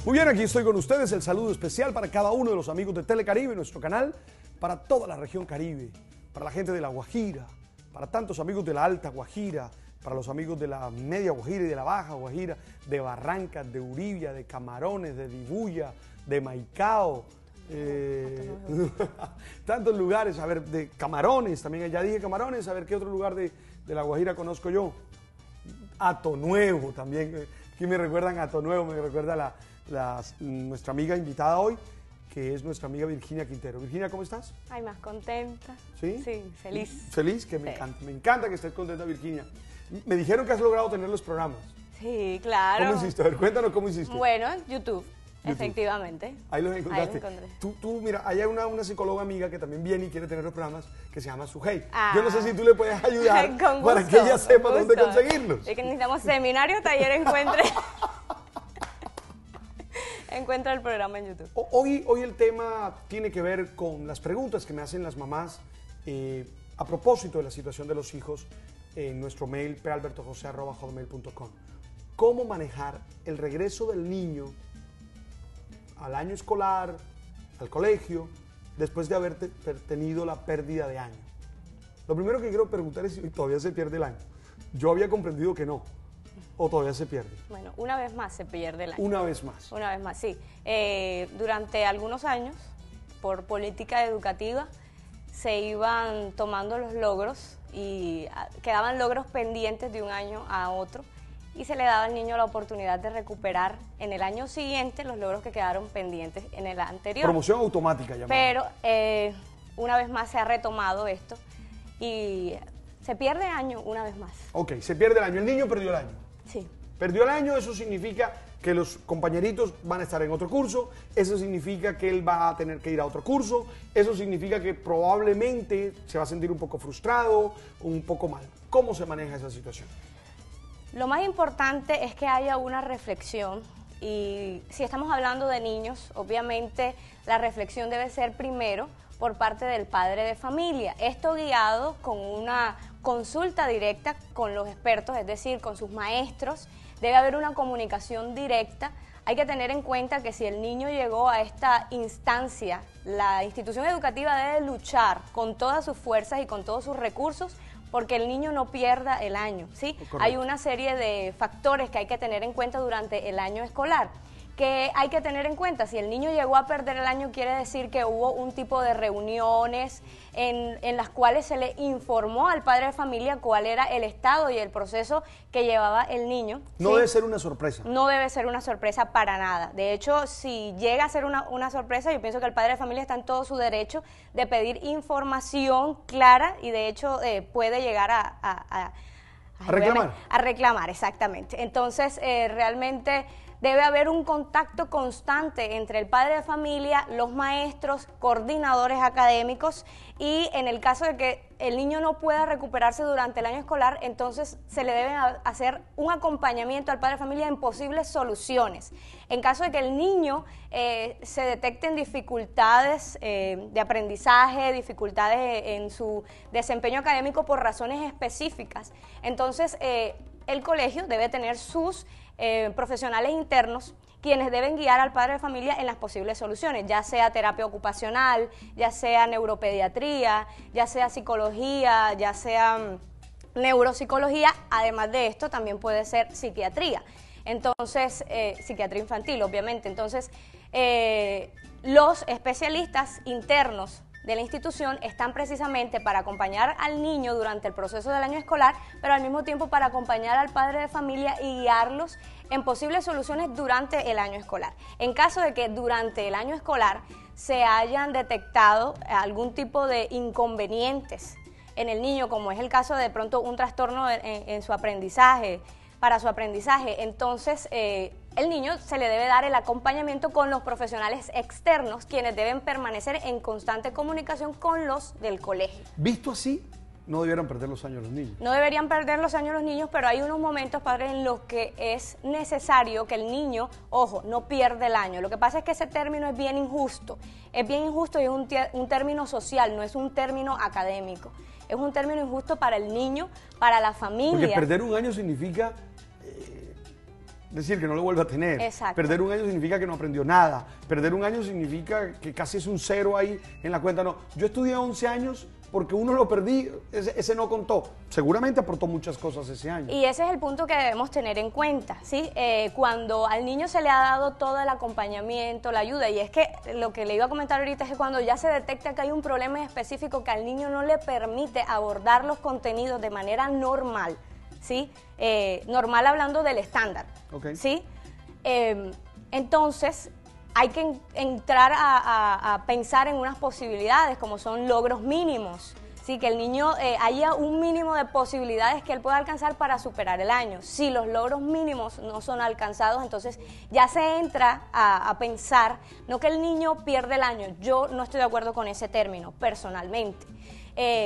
Muy bien, aquí estoy con ustedes. El saludo especial para cada uno de los amigos de Telecaribe, nuestro canal, para toda la región Caribe, para la gente de La Guajira, para tantos amigos de la Alta Guajira, para los amigos de la Media Guajira y de la Baja Guajira, de Barrancas, de Uribia, de Camarones, de Dibuya, de Maicao, tantos lugares, a ver, de Camarones, también ya dije Camarones, a ver qué otro lugar de La Guajira conozco yo. Hato Nuevo también, aquí me recuerdan a Hato Nuevo, me recuerda nuestra amiga invitada hoy, que es nuestra amiga Virginia Quintero. Virginia, ¿cómo estás? Ay, más contenta. ¿Sí? Sí, feliz. Feliz, que me encanta. Me encanta que estés contenta, Virginia. Me dijeron que has logrado tener los programas. Sí, claro. ¿Cómo hiciste? A ver, cuéntanos cómo hiciste. Bueno, YouTube. Efectivamente. Ahí los encontraste. Ahí los encontré. Tú, mira, hay una psicóloga amiga que también viene y quiere tener los programas que se llama Suhey. Ah. Yo no sé si tú le puedes ayudar Con para gusto, que ella sepa con dónde gusto. conseguirlos. Es que necesitamos seminario, taller, encuentre. Encuentra el programa en YouTube. Hoy el tema tiene que ver con las preguntas que me hacen las mamás a propósito de la situación de los hijos en nuestro mail palbertojose@hotmail.com. ¿Cómo manejar el regreso del niño al año escolar, al colegio, después de haber tenido la pérdida de año? Lo primero que quiero preguntar es si todavía se pierde el año. Yo había comprendido que no. ¿O todavía se pierde? Bueno, una vez más se pierde el año. Una vez más. Una vez más, sí. Durante algunos años, por política educativa, se iban tomando los logros y quedaban logros pendientes de un año a otro y se le daba al niño la oportunidad de recuperar en el año siguiente los logros que quedaron pendientes en el anterior. Promoción automática llamada. Pero una vez más se ha retomado esto y se pierde año una vez más. Ok, se pierde el año. El niño perdió el año. Sí. Perdió el año, eso significa que los compañeritos van a estar en otro curso, eso significa que él va a tener que ir a otro curso, eso significa que probablemente se va a sentir un poco frustrado, un poco mal. ¿Cómo se maneja esa situación? Lo más importante es que haya una reflexión y si estamos hablando de niños, obviamente la reflexión debe ser primero por parte del padre de familia. Esto guiado con una consulta directa con los expertos, es decir, con sus maestros. Debe haber una comunicación directa. Hay que tener en cuenta que si el niño llegó a esta instancia, la institución educativa debe luchar con todas sus fuerzas y con todos sus recursos porque el niño no pierda el año, ¿sí? Hay una serie de factores que hay que tener en cuenta durante el año escolar. Que hay que tener en cuenta, si el niño llegó a perder el año, quiere decir que hubo un tipo de reuniones en las cuales se le informó al padre de familia cuál era el estado y el proceso que llevaba el niño. No debe ser una sorpresa. No debe ser una sorpresa para nada. De hecho, si llega a ser una sorpresa, yo pienso que el padre de familia está en todo su derecho de pedir información clara y de hecho puede llegar a reclamar. A reclamar, exactamente. Entonces, realmente debe haber un contacto constante entre el padre de familia, los maestros, coordinadores académicos y en el caso de que el niño no pueda recuperarse durante el año escolar, entonces se le debe hacer un acompañamiento al padre de familia en posibles soluciones. En caso de que el niño se detecten dificultades de aprendizaje, dificultades en su desempeño académico por razones específicas, entonces el colegio debe tener sus profesionales internos quienes deben guiar al padre de familia en las posibles soluciones, ya sea terapia ocupacional, ya sea neuropediatría, ya sea psicología, ya sea neuropsicología, además de esto también puede ser psiquiatría, entonces psiquiatría infantil obviamente, entonces los especialistas internos de la institución están precisamente para acompañar al niño durante el proceso del año escolar, pero al mismo tiempo para acompañar al padre de familia y guiarlos en posibles soluciones durante el año escolar. En caso de que durante el año escolar se hayan detectado algún tipo de inconvenientes en el niño, como es el caso de pronto un trastorno en su aprendizaje, para su aprendizaje, entonces el niño se le debe dar el acompañamiento con los profesionales externos, quienes deben permanecer en constante comunicación con los del colegio. Visto así, no debieran perder los años los niños. No deberían perder los años los niños, pero hay unos momentos, padres, en los que es necesario que el niño, ojo, no pierda el año. Lo que pasa es que ese término es bien injusto y es un término social, no es un término académico. Es un término injusto para el niño, para la familia. Porque perder un año significa decir que no lo vuelve a tener. Exacto. Perder un año significa que no aprendió nada. Perder un año significa que casi es un cero ahí en la cuenta. No, yo estudié 11 años porque uno lo perdí, ese no contó. Seguramente aportó muchas cosas ese año. Y ese es el punto que debemos tener en cuenta, ¿sí? Cuando al niño se le ha dado todo el acompañamiento, la ayuda, y es que lo que le iba a comentar ahorita es que cuando ya se detecta que hay un problema específico que al niño no le permite abordar los contenidos de manera normal, ¿sí? Normal hablando del estándar, Okay. ¿sí? Entonces hay que entrar a pensar en unas posibilidades como son logros mínimos, ¿sí? Que el niño haya un mínimo de posibilidades que él pueda alcanzar para superar el año. Si los logros mínimos no son alcanzados, entonces ya se entra a pensar, no que el niño pierde el año, yo no estoy de acuerdo con ese término personalmente,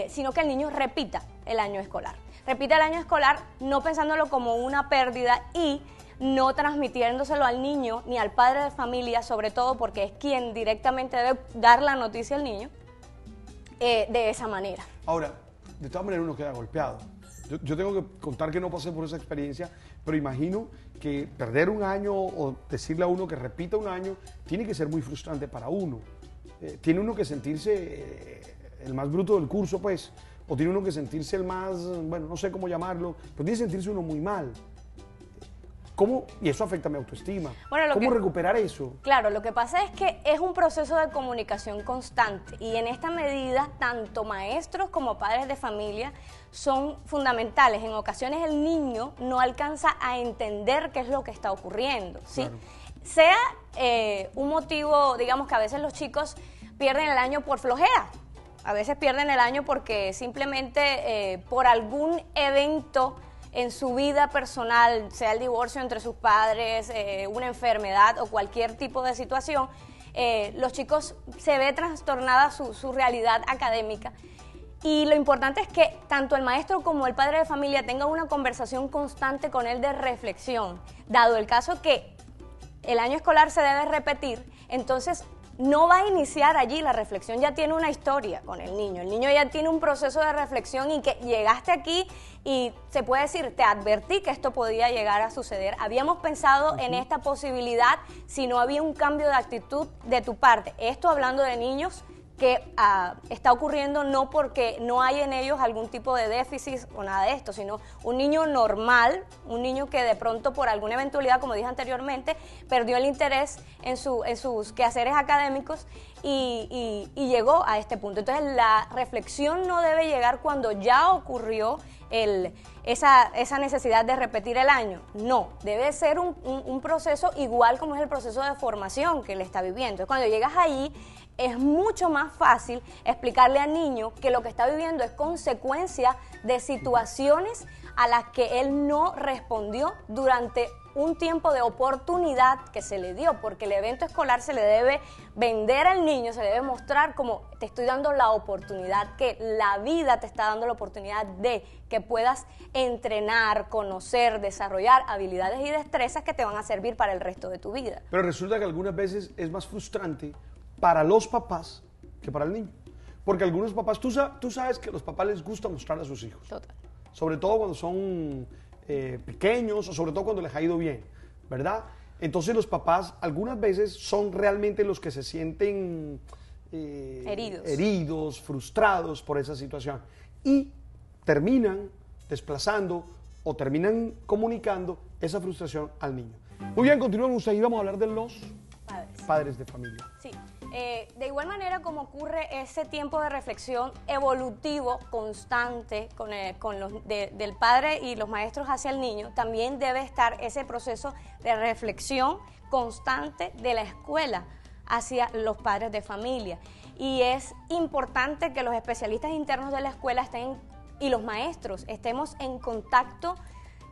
sino que el niño repita el año escolar. Repite el año escolar no pensándolo como una pérdida y no transmitiéndoselo al niño ni al padre de familia, sobre todo porque es quien directamente debe dar la noticia al niño de esa manera. Ahora, de todas maneras uno queda golpeado. Yo tengo que contar que no pasé por esa experiencia, pero imagino que perder un año o decirle a uno que repita un año tiene que ser muy frustrante para uno. Tiene uno que sentirse el más bruto del curso, pues, o tiene uno que sentirse el más, bueno, no sé cómo llamarlo, pero tiene que sentirse uno muy mal. ¿Cómo? Y eso afecta a mi autoestima. Bueno, ¿Cómo recuperar eso? Claro, lo que pasa es que es un proceso de comunicación constante y en esta medida tanto maestros como padres de familia son fundamentales. En ocasiones el niño no alcanza a entender qué es lo que está ocurriendo, ¿sí? Claro. Sea un motivo, digamos que a veces los chicos pierden el año por flojera, a veces pierden el año porque simplemente por algún evento en su vida personal, sea el divorcio entre sus padres, una enfermedad o cualquier tipo de situación, los chicos se ve trastornada su realidad académica. Y lo importante es que tanto el maestro como el padre de familia tengan una conversación constante con él de reflexión. Dado el caso que el año escolar se debe repetir, entonces no va a iniciar allí, la reflexión ya tiene una historia con el niño ya tiene un proceso de reflexión y que llegaste aquí y se puede decir, te advertí que esto podía llegar a suceder, habíamos pensado en esta posibilidad si no había un cambio de actitud de tu parte. Esto hablando de niños que está ocurriendo no porque no hay en ellos algún tipo de déficit o nada de esto, sino un niño normal, un niño que de pronto por alguna eventualidad, como dije anteriormente, perdió el interés en sus quehaceres académicos y llegó a este punto. Entonces la reflexión no debe llegar cuando ya ocurrió esa necesidad de repetir el año. No, debe ser un proceso igual como es el proceso de formación que él está viviendo. Entonces, cuando llegas allí, es mucho más fácil explicarle al niño que lo que está viviendo es consecuencia de situaciones a las que él no respondió durante un tiempo de oportunidad que se le dio, porque el evento escolar se le debe vender al niño, se le debe mostrar como te estoy dando la oportunidad, que la vida te está dando la oportunidad de que puedas entrenar, conocer, desarrollar habilidades y destrezas que te van a servir para el resto de tu vida. Pero resulta que algunas veces es más frustrante para los papás que para el niño. Porque algunos papás, tú sabes que a los papás les gusta mostrar a sus hijos. Total. Sobre todo cuando son pequeños o sobre todo cuando les ha ido bien, ¿verdad? Entonces los papás algunas veces son realmente los que se sienten heridos, frustrados por esa situación y terminan desplazando o terminan comunicando esa frustración al niño. Muy bien, continuamos ahí, vamos a hablar de los padres de familia. Sí. De igual manera como ocurre ese tiempo de reflexión evolutivo constante del padre y los maestros hacia el niño, también debe estar ese proceso de reflexión constante de la escuela hacia los padres de familia. Y es importante que los especialistas internos de la escuela y los maestros estemos en contacto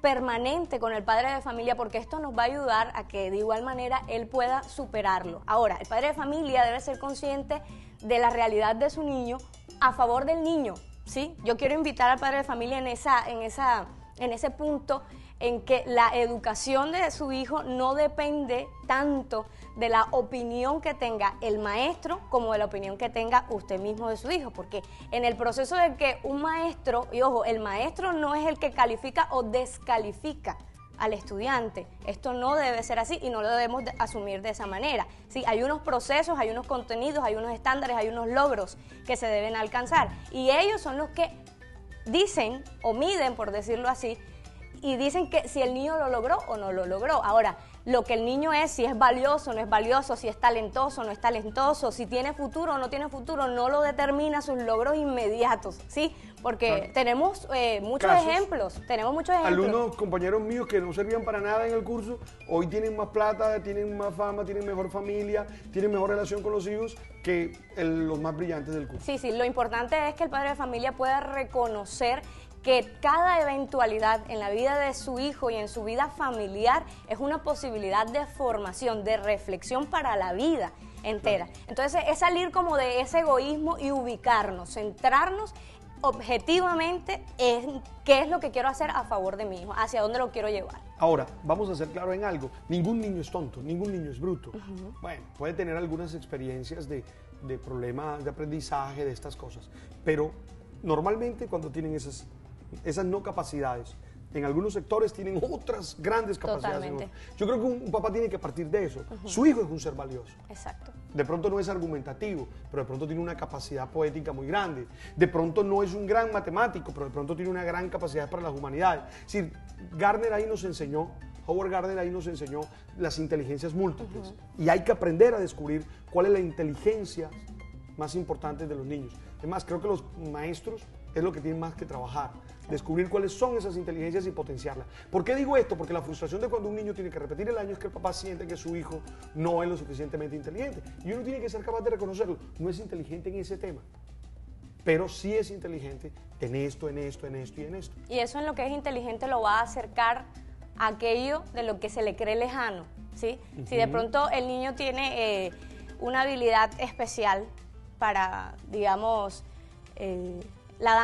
permanente con el padre de familia, porque esto nos va a ayudar a que de igual manera él pueda superarlo. Ahora, el padre de familia debe ser consciente de la realidad de su niño a favor del niño, ¿sí? Yo quiero invitar al padre de familia en ese punto en que la educación de su hijo no depende tanto de la opinión que tenga el maestro como de la opinión que tenga usted mismo de su hijo, porque en el proceso de que un maestro, y ojo, el maestro no es el que califica o descalifica al estudiante. Esto no debe ser así y no lo debemos asumir de esa manera. ¿Sí? Hay unos procesos, hay unos contenidos, hay unos estándares, hay unos logros que se deben alcanzar. Y ellos son los que dicen o miden, por decirlo así, y dicen que si el niño lo logró o no lo logró. Ahora, lo que el niño es, si es valioso o no es valioso, si es talentoso o no es talentoso, si tiene futuro o no tiene futuro, no lo determina sus logros inmediatos, ¿sí? Porque tenemos muchos ejemplos, Alumnos, compañeros míos que no servían para nada en el curso, hoy tienen más plata, tienen más fama, tienen mejor familia, tienen mejor relación con los hijos que los más brillantes del curso. Sí, sí, lo importante es que el padre de familia pueda reconocer que cada eventualidad en la vida de su hijo y en su vida familiar es una posibilidad de formación, de reflexión para la vida entera. Entonces es salir como de ese egoísmo y ubicarnos, centrarnos objetivamente en qué es lo que quiero hacer a favor de mi hijo, hacia dónde lo quiero llevar. Ahora, vamos a ser claros en algo, ningún niño es tonto, ningún niño es bruto. Bueno, puede tener algunas experiencias de problemas de aprendizaje, de estas cosas, pero normalmente cuando tienen esas no capacidades, en algunos sectores tienen otras grandes capacidades. Totalmente. Yo creo que un papá tiene que partir de eso. Su hijo es un ser valioso. Exacto. De pronto no es argumentativo, pero de pronto tiene una capacidad poética muy grande. De pronto no es un gran matemático, pero de pronto tiene una gran capacidad para las humanidades. Es decir, Howard Gardner ahí nos enseñó las inteligencias múltiples. Y hay que aprender a descubrir cuál es la inteligencia más importante de los niños. Además, creo que los maestros es lo que tienen más que trabajar, descubrir cuáles son esas inteligencias y potenciarlas. ¿Por qué digo esto? Porque la frustración de cuando un niño tiene que repetir el año es que el papá siente que su hijo no es lo suficientemente inteligente. Y uno tiene que ser capaz de reconocerlo. No es inteligente en ese tema, pero sí es inteligente en esto, en esto, en esto y en esto. Y eso en lo que es inteligente lo va a acercar a aquello de lo que se le cree lejano, ¿sí? Si de pronto el niño tiene una habilidad especial para, digamos, la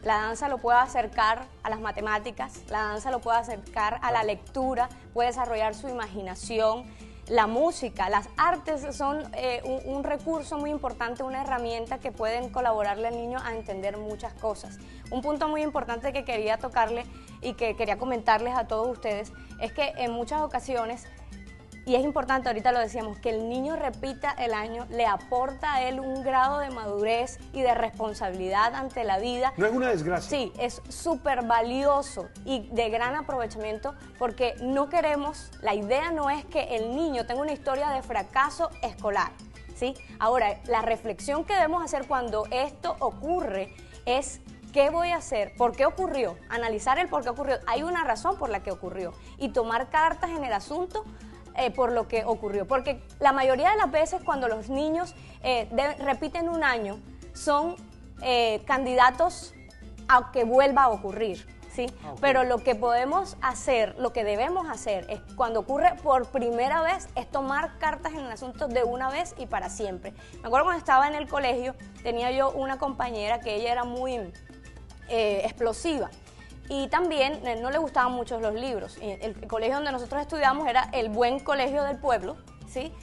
danza lo puede acercar a las matemáticas, la danza lo puede acercar a la lectura, puede desarrollar su imaginación, la música, las artes son un recurso muy importante, una herramienta que pueden colaborarle al niño a entender muchas cosas. Un punto muy importante que quería tocarle y que quería comentarles a todos ustedes es que en muchas ocasiones, y es importante, ahorita lo decíamos, que el niño repita el año, le aporta a él un grado de madurez y de responsabilidad ante la vida. No es una desgracia. Sí, es súper valioso y de gran aprovechamiento porque no queremos, la idea no es que el niño tenga una historia de fracaso escolar, ¿sí? Ahora, la reflexión que debemos hacer cuando esto ocurre es ¿qué voy a hacer? ¿Por qué ocurrió? Analizar el por qué ocurrió. Hay una razón por la que ocurrió y tomar cartas en el asunto por lo que ocurrió. Porque la mayoría de las veces cuando los niños repiten un año son candidatos a que vuelva a ocurrir, ¿sí? Okay. Pero lo que podemos hacer, lo que debemos hacer es cuando ocurre por primera vez es tomar cartas en el asunto de una vez y para siempre. Me acuerdo cuando estaba en el colegio, tenía yo una compañera que ella era muy explosiva. Y también no le gustaban mucho los libros. El colegio donde nosotros estudiamos era el Buen Colegio del Pueblo, ¿sí?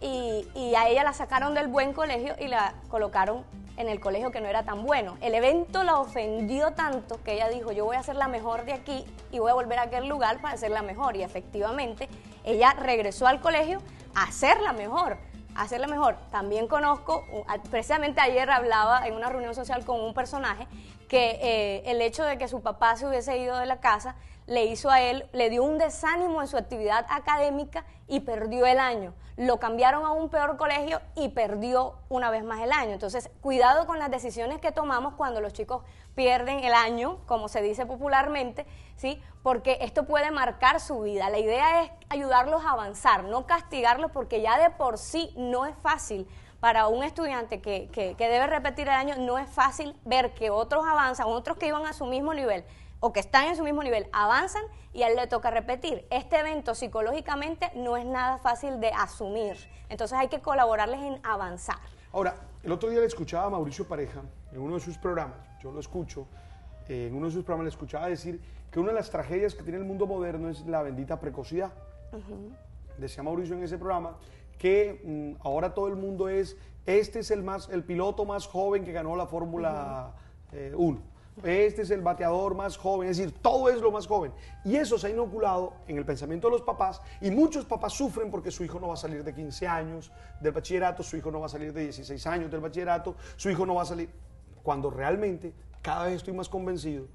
Y a ella la sacaron del Buen Colegio y la colocaron en el colegio que no era tan bueno. El evento la ofendió tanto que ella dijo, yo voy a ser la mejor de aquí y voy a volver a aquel lugar para ser la mejor. Y efectivamente, ella regresó al colegio a ser la mejor. Hacerla mejor. También conozco, precisamente ayer hablaba en una reunión social con un personaje que el hecho de que su papá se hubiese ido de la casa le hizo a él, le dio un desánimo en su actividad académica y perdió el año. Lo cambiaron a un peor colegio y perdió una vez más el año. Entonces, cuidado con las decisiones que tomamos cuando los chicos pierden el año, como se dice popularmente, ¿sí? Porque esto puede marcar su vida. La idea es ayudarlos a avanzar, no castigarlos, porque ya de por sí no es fácil para un estudiante que debe repetir el año, no es fácil ver que otros avanzan, otros que iban a su mismo nivel o que están en su mismo nivel avanzan y a él le toca repetir. Este evento psicológicamente no es nada fácil de asumir, entonces hay que colaborarles en avanzar. Ahora, el otro día le escuchaba a Mauricio Pareja en uno de sus programas, yo lo escucho, en uno de sus programas le escuchaba decir que una de las tragedias que tiene el mundo moderno es la bendita precocidad. Decía Mauricio en ese programa que ahora todo el mundo es el piloto más joven que ganó la Fórmula 1. este es el bateador más joven, es decir, todo es lo más joven. Y eso se ha inoculado en el pensamiento de los papás, y muchos papás sufren porque su hijo no va a salir de 15 años del bachillerato, su hijo no va a salir de 16 años del bachillerato, su hijo no va a salir... Cuando realmente cada vez estoy más convencido,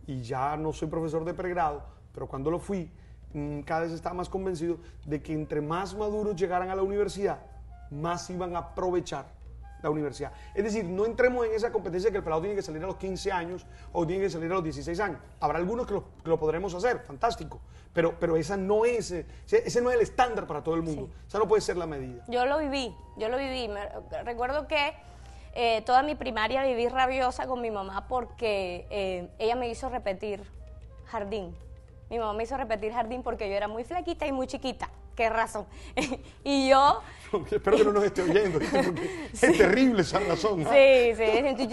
y ya no soy profesor de pregrado, pero cuando lo fui, cada vez estaba más convencido de que entre más maduros llegaran a la universidad, más iban a aprovechar la universidad. Es decir, no entremos en esa competencia que el pelado tiene que salir a los 15 años o tiene que salir a los 16 años. Habrá algunos que lo podremos hacer, fantástico, pero ese no es el estándar para todo el mundo. Sí. Esa no puede ser la medida. Yo lo viví. Recuerdo que toda mi primaria viví rabiosa con mi mamá porque ella me hizo repetir jardín. Mi mamá me hizo repetir jardín porque yo era muy flaquita y muy chiquita. ¿Qué razón? Y yo... Espero que no nos esté oyendo, porque sí. Es terrible esa razón. ¿No? Sí. Entonces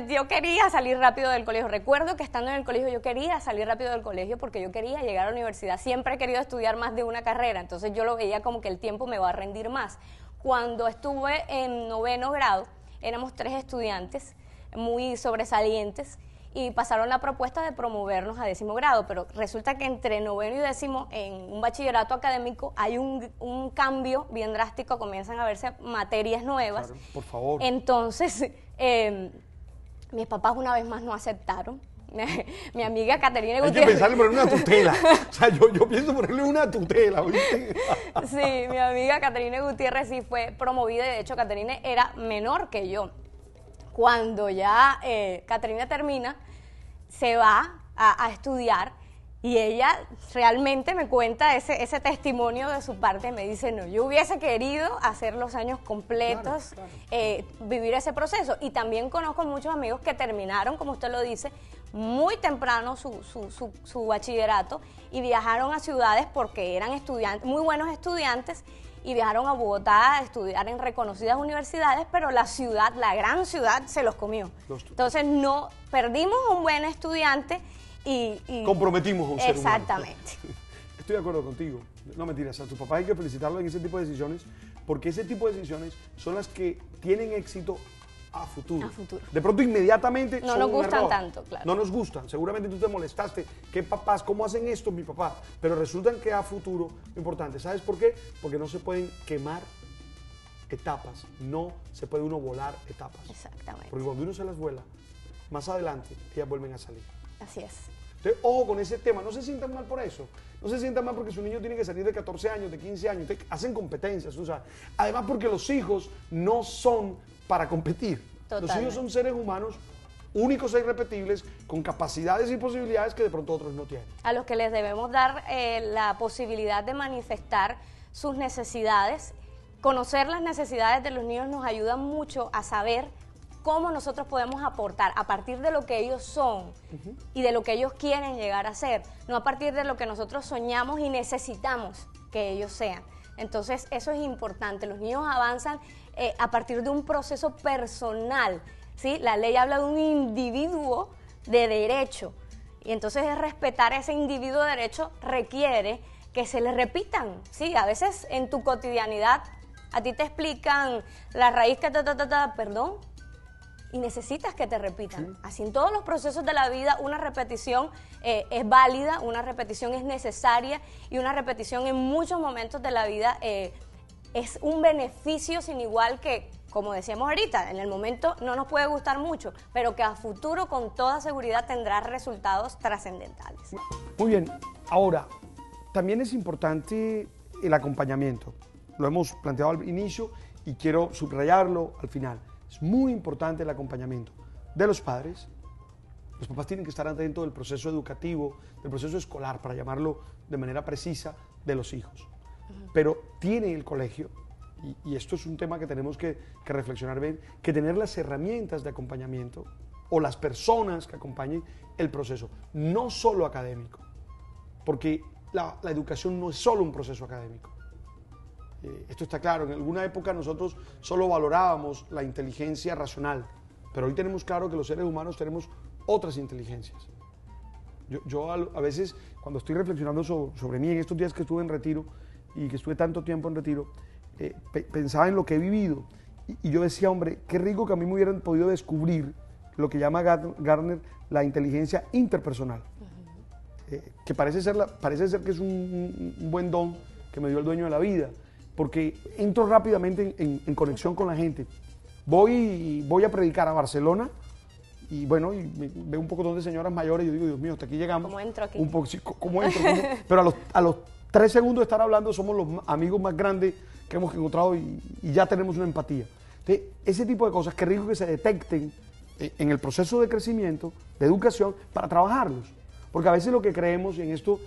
yo quería salir rápido del colegio. Recuerdo que estando en el colegio yo quería salir rápido del colegio porque yo quería llegar a la universidad. Siempre he querido estudiar más de una carrera, entonces yo lo veía como que el tiempo me va a rendir más. Cuando estuve en 9º grado, éramos 3 estudiantes muy sobresalientes, y pasaron la propuesta de promovernos a 10º grado, pero resulta que entre 9º y 10º, en un bachillerato académico, hay un cambio bien drástico, comienzan a verse materias nuevas. Claro, por favor. Entonces, mis papás una vez más no aceptaron. Mi amiga Caterina Gutiérrez... Hay que pensarle ponerle una tutela. O sea, yo pienso ponerle una tutela, ¿oíste? Sí, mi amiga Caterina Gutiérrez sí fue promovida, y de hecho Caterina era menor que yo. Cuando ya Caterina termina, se va a estudiar, y ella realmente me cuenta ese testimonio de su parte. Me dice, no, yo hubiese querido hacer los años completos, claro. Vivir ese proceso. Y también conozco muchos amigos que terminaron, como usted lo dice, muy temprano su bachillerato, y viajaron a ciudades porque eran estudiantes, muy buenos estudiantes, y viajaron a Bogotá a estudiar en reconocidas universidades, pero la ciudad, la gran ciudad, se los comió. Entonces no perdimos un buen estudiante y comprometimos a un ser humano. Exactamente. Estoy de acuerdo contigo. No, mentiras, a tu papá hay que felicitarlo en ese tipo de decisiones, porque ese tipo de decisiones son las que tienen éxito a futuro. De pronto inmediatamente no nos gustan tanto, claro. No nos gustan. Seguramente tú te molestaste. ¿Qué papás? ¿Cómo hacen esto mi papá? Pero resultan que a futuro, importante. ¿Sabes por qué? Porque no se pueden quemar etapas. No se puede uno volar etapas. Exactamente. Porque cuando uno se las vuela, más adelante ellas vuelven a salir. Así es. Entonces, ojo con ese tema. No se sientan mal por eso. No se sientan mal porque su niño tiene que salir de 14 años, de 15 años. Entonces, hacen competencias. O sea, además porque los hijos no son para competir. Totalmente. Los hijos son seres humanos únicos e irrepetibles, con capacidades y posibilidades que de pronto otros no tienen. A los que les debemos dar la posibilidad de manifestar sus necesidades. Conocer las necesidades de los niños nos ayuda mucho a saber cómo nosotros podemos aportar a partir de lo que ellos son y de lo que ellos quieren llegar a ser, no a partir de lo que nosotros soñamos y necesitamos que ellos sean. Entonces, eso es importante. Los niños avanzan a partir de un proceso personal, ¿sí? La ley habla de un individuo de derecho, y entonces respetar ese individuo de derecho requiere que se le repitan, ¿sí? A veces en tu cotidianidad a ti te explican la raíz que perdón, y necesitas que te repitan. Así en todos los procesos de la vida una repetición es válida, una repetición es necesaria, y una repetición en muchos momentos de la vida es un beneficio sin igual que, como decíamos ahorita, en el momento no nos puede gustar mucho, pero que a futuro con toda seguridad tendrá resultados trascendentales. Muy bien, ahora, también es importante el acompañamiento. Lo hemos planteado al inicio y quiero subrayarlo al final. Es muy importante el acompañamiento de los padres. Los papás tienen que estar atentos del proceso educativo, del proceso escolar, para llamarlo de manera precisa, de los hijos. Pero tiene el colegio, y esto es un tema que tenemos que reflexionar bien, que tener las herramientas de acompañamiento o las personas que acompañen el proceso, no solo académico, porque la educación no es solo un proceso académico. Esto está claro. En alguna época nosotros solo valorábamos la inteligencia racional, pero hoy tenemos claro que los seres humanos tenemos otras inteligencias. Yo a veces, cuando estoy reflexionando sobre mí, en estos días que estuve en retiro y que estuve tanto tiempo en retiro, pensaba en lo que he vivido, y yo decía, hombre, qué rico que a mí me hubieran podido descubrir lo que llama Gardner la inteligencia interpersonal, que parece ser que es un buen don que me dio el dueño de la vida, porque entro rápidamente en conexión con la gente. Voy a predicar a Barcelona y bueno, y veo un poco de señoras mayores y yo digo, Dios mío, hasta aquí llegamos. ¿Cómo entro aquí? Sí, ¿cómo entro? Pero a los 3 segundos de estar hablando somos los amigos más grandes que hemos encontrado y ya tenemos una empatía. Entonces, ese tipo de cosas, qué rico que se detecten en el proceso de crecimiento, de educación, para trabajarlos. Porque a veces lo que creemos, y en esto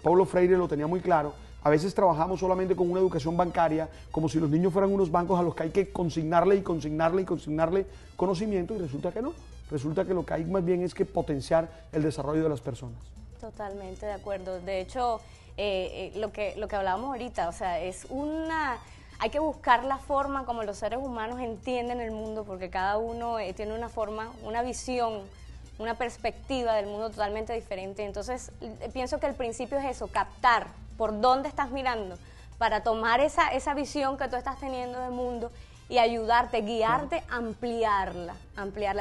Paulo Freire lo tenía muy claro, a veces trabajamos solamente con una educación bancaria, como si los niños fueran unos bancos a los que hay que consignarle conocimiento, y resulta que no. Resulta que lo que hay más bien es que potenciar el desarrollo de las personas. Totalmente de acuerdo. De hecho, lo que hablábamos ahorita, o sea, hay que buscar la forma como los seres humanos entienden el mundo, porque cada uno tiene una forma, una visión, una perspectiva del mundo totalmente diferente. Entonces, pienso que el principio es eso, captar por dónde estás mirando, para tomar esa visión que tú estás teniendo del mundo y ayudarte, guiarte, ampliarla.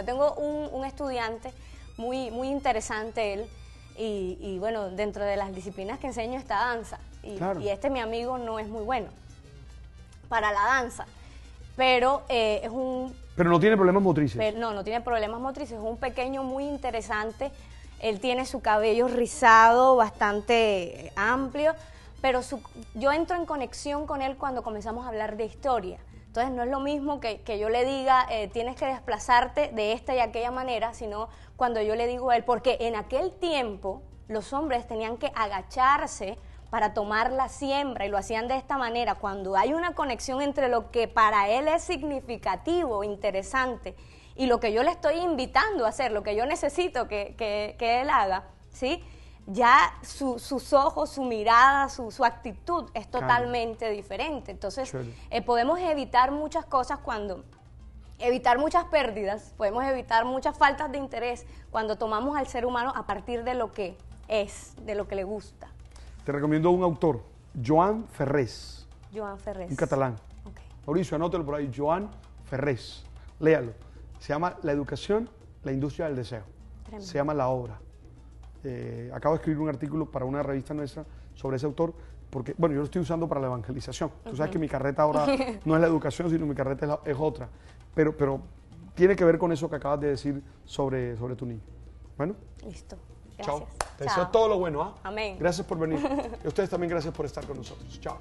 Tengo un estudiante muy interesante él, y bueno, dentro de las disciplinas que enseño está danza, y mi amigo no es muy bueno para la danza, pero Pero no tiene problemas motrices. No tiene problemas motrices, es un pequeño muy interesante. Él tiene su cabello rizado, bastante amplio, pero yo entro en conexión con él cuando comenzamos a hablar de historia. Entonces no es lo mismo que yo le diga, tienes que desplazarte de esta y aquella manera, sino cuando yo le digo a él, porque en aquel tiempo los hombres tenían que agacharse para tomar la siembra y lo hacían de esta manera. Cuando hay una conexión entre lo que para él es significativo, interesante, y lo que yo le estoy invitando a hacer, lo que yo necesito que él haga, ¿sí? Ya sus ojos, su mirada, su actitud es totalmente diferente. Entonces, podemos evitar muchas cosas evitar muchas pérdidas, podemos evitar muchas faltas de interés cuando tomamos al ser humano a partir de lo que es, de lo que le gusta. Te recomiendo un autor, Joan Ferrés. Joan Ferrés. Un catalán. Okay. Mauricio, anótelo por ahí, Joan Ferrés. Léalo. Se llama La educación, la industria del deseo. Tremendo. Se llama La obra. Acabo de escribir un artículo para una revista nuestra sobre ese autor, porque, bueno, yo lo estoy usando para la evangelización. Tú sabes que mi carreta ahora no es la educación, sino mi carreta es otra. Pero tiene que ver con eso que acabas de decir sobre tu niño. Bueno. Listo. Gracias. Chao. Te deseo todo lo bueno. Amén. Gracias por venir. Y a ustedes también gracias por estar con nosotros. Chao.